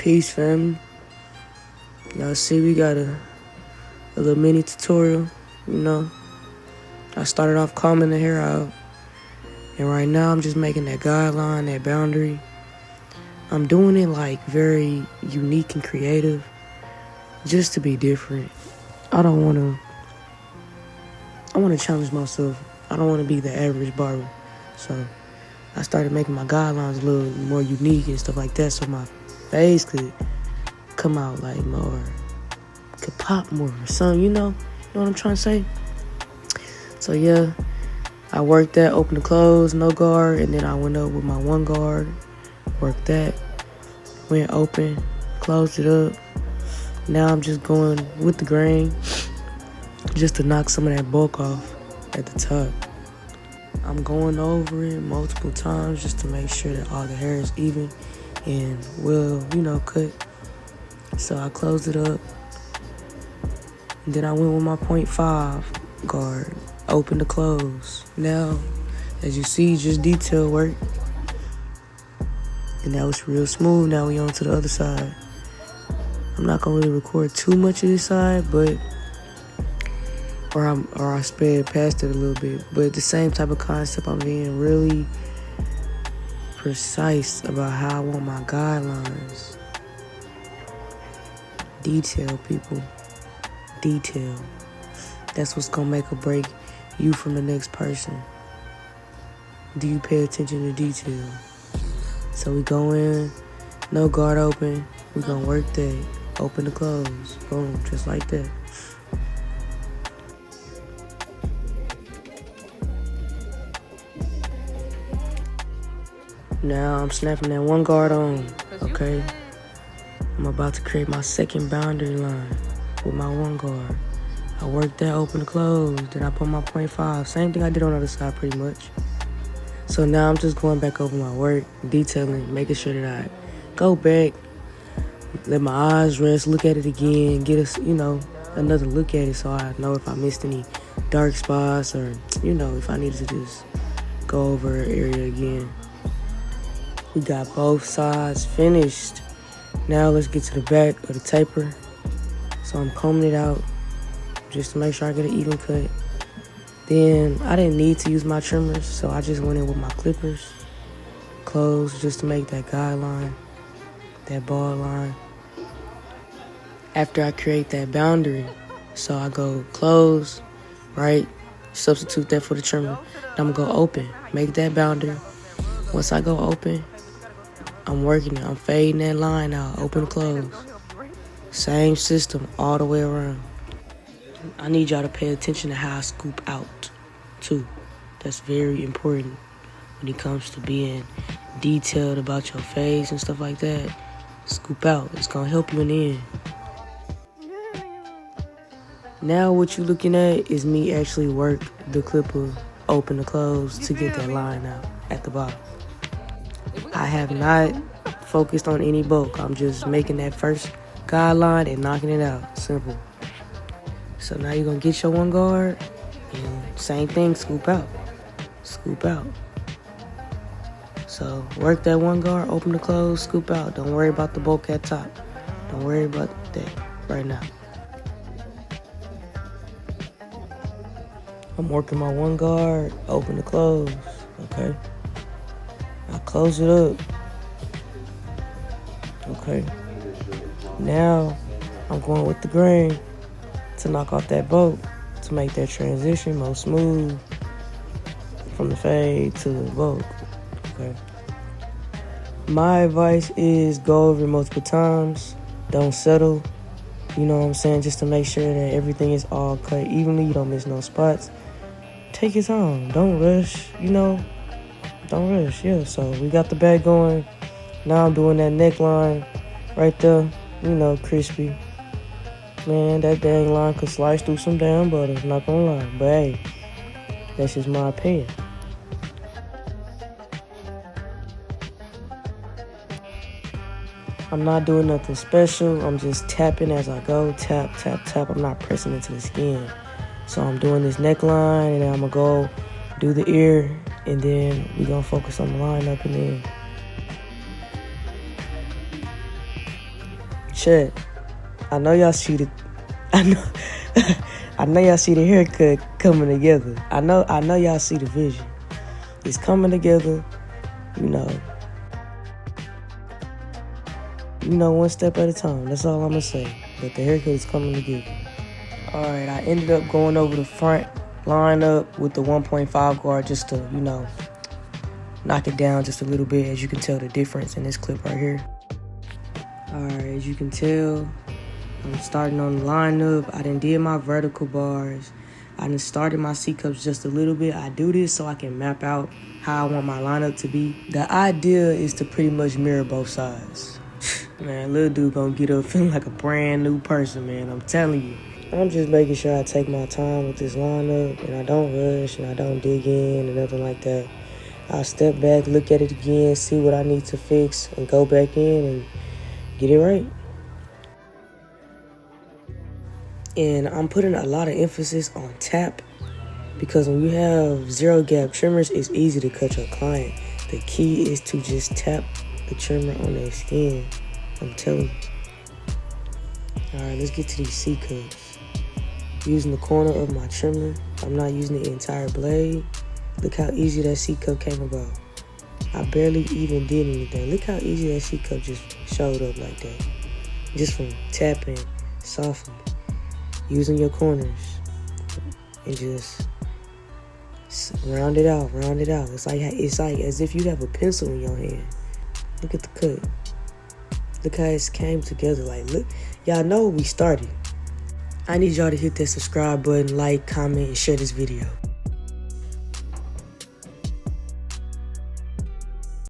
Peace, family. Y'all see we got a little mini tutorial, you know. I started off combing the hair out, and right now I'm just making that guideline, that boundary. I'm doing it like very unique and creative, just to be different. I want to challenge myself. I don't want to be the average barber. So I started making my guidelines a little more unique and stuff like that, so my face could come out like more, could pop more or something, you know what I'm trying to say? So yeah, I worked that, open to close, no guard, and then I went up with my one guard, worked that, went open, closed it up. Now I'm just going with the grain, just to knock some of that bulk off at the top. I'm going over it multiple times just to make sure that all the hair is even and well, cut. So I closed it up. And then I went with my 0.5 guard, open to close. Now, as you see, just detail work. And that was real smooth. Now we on to the other side. I'm not gonna really record too much of this side, but or I sped past it a little bit. But the same type of concept, I'm being really precise about how I want my guidelines. Detail, people. Detail. That's what's gonna make or break you from the next person. Do you pay attention to detail? So we go in, no guard open. We gonna work that, open to close. Boom, just like that. Now I'm snapping that one guard on, okay? I'm about to create my second boundary line with my one guard. I worked that open to close, then I put my 0.5. Same thing I did on the other side pretty much. So now I'm just going back over my work, detailing, making sure that I go back, let my eyes rest, look at it again, get us, another look at it so I know if I missed any dark spots or, if I needed to just go over an area again. We got both sides finished. Now let's get to the back of the taper. So I'm combing it out just to make sure I get an even cut. Then I didn't need to use my trimmers, so I just went in with my clippers. Close just to make that guideline, that ball line. After I create that boundary, so I go close, right? Substitute that for the trimmer. Then I'm gonna go open, make that boundary. Once I go open, I'm working it. I'm fading that line out, open, close. Same system all the way around. I need y'all to pay attention to how I scoop out, too. That's very important when it comes to being detailed about your face and stuff like that. Scoop out. It's going to help you in the end. Now what you're looking at is me actually work the clipper open to close to get that line out at the bottom. I have not focused on any bulk. I'm just making that first guideline and knocking it out. Simple. So now you're going to get your one guard and same thing, scoop out. Scoop out. So work that one guard, open to close, scoop out. Don't worry about the bulk at top. Don't worry about that right now. I'm working my one guard, open to close, okay? I close it up. Okay. Now I'm going with the grain to knock off that bulk, to make that transition more smooth from the fade to the bulk. Okay. My advice is go over it multiple times. Don't settle. You know what I'm saying? Just to make sure that everything is all cut evenly. You don't miss no spots. Take your time. Don't rush. Don't rush. Yeah. So we got the back going. Now I'm doing that neckline right there. Crispy. Man, that dang line could slice through some damn butter. Not gonna lie. But hey, that's just my opinion. I'm not doing nothing special. I'm just tapping as I go. Tap, tap, tap. I'm not pressing into the skin. So I'm doing this neckline, and then I'm going to go do the ear, and then we're going to focus on the line up and in. Shit, I know y'all see the, I know, I know y'all see the haircut coming together. I know y'all see the vision. It's coming together, you know, one step at a time. That's all I'm gonna say. But the haircut is coming together. All right, I ended up going over the front lineup with the 1.5 guard just to, knock it down just a little bit. As you can tell the difference in this clip right here. All right, as you can tell, I'm starting on the lineup. I done did my vertical bars. I done started my C-cups just a little bit. I do this so I can map out how I want my lineup to be. The idea is to pretty much mirror both sides. Man, little dude gonna get up feeling like a brand new person, man. I'm telling you. I'm just making sure I take my time with this lineup and I don't rush and I don't dig in or nothing like that. I'll step back, look at it again, see what I need to fix, and go back in and get it right. And I'm putting a lot of emphasis on tap because when you have zero gap trimmers, it's easy to cut your client. The key is to just tap the trimmer on their skin. I'm telling you. All right, let's get to these C-cups. Using the corner of my trimmer. I'm not using the entire blade. Look how easy that C-cup came about. I barely even did anything. Look how easy that C-cup just showed up like that. Just from tapping softly. Using your corners. And just round it out. It's like as if you have a pencil in your hand. Look at the cut. Look how it came together. Like, look, y'all know we started. I need y'all to hit that subscribe button, like, comment, and share this video.